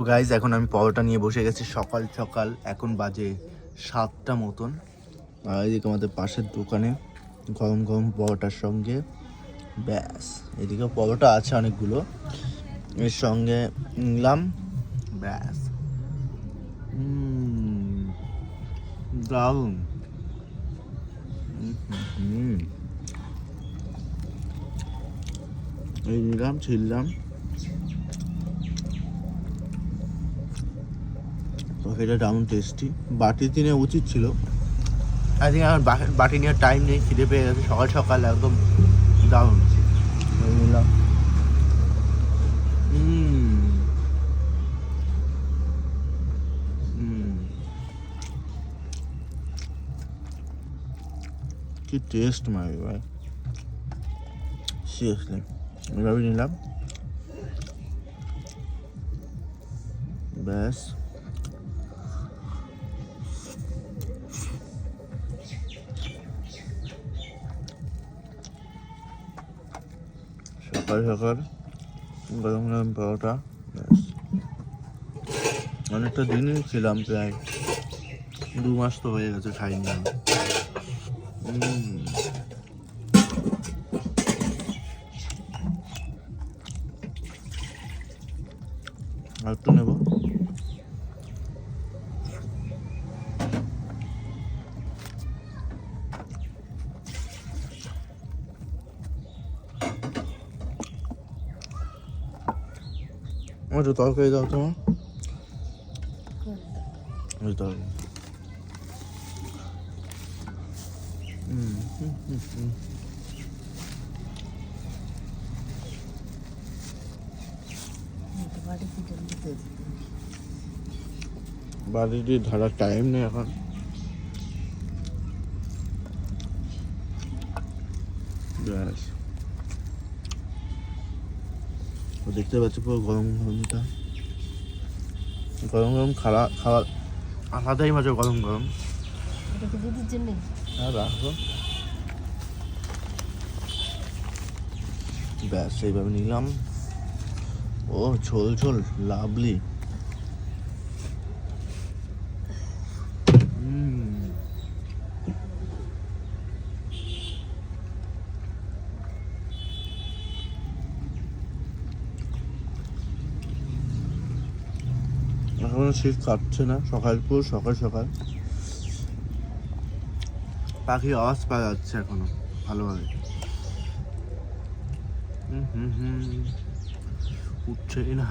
তো গাইজ এখন আমি পরোটা নিয়ে বসে গেছি সকাল সকাল। এখন বাজে 7টা মতন। আর এদিকে আমাদের পাশের দোকানে গরম গরম পরোটার সঙ্গে ব্যাস, এদিকে পরোটা আছে অনেকগুলো, এর সঙ্গে নিলাম ব্যাস। দারুণ। এই নিলাম, ছিললাম, এটা দারুণ টেস্টি। বাটি দিনে উচিত ছিল, আই থিঙ্ক আমার বাটি নেওয়ার টাইম নেই, খিদে পেয়ে গেছে সকাল সকাল একদম দারুণ। নিলাম। কি টেস্ট মারবে ভাই, সিরিয়াসলি। এভাবে নিলাম ব্যাস। সকাল সকাল গরম গরম পরোটা ব্যাস। অনেকটা দিনই ছিলাম, প্রায় 2 মাস তো হয়ে গেছে খাইনি আমি। আর একটু নেব। আমার তো তরকারি দাও তোমার, তরকারি। বাড়িটি ধরার টাইম নেই এখন। ব্যাস, দেখতে পাচ্ছি পুরো গরম গরমটা, গরম গরম খাওয়া আলাদাই মজা। গরম গরম হ্যাঁ রাখো ব্যাস। এইভাবে নিলাম। ও ঝোল ঝোল লাভলি। এখনো শীত কাটছে না, সকাল সকাল পাখির আওয়াজ পাওয়া যাচ্ছে এখনো ভালোভাবে। উঠছেই না।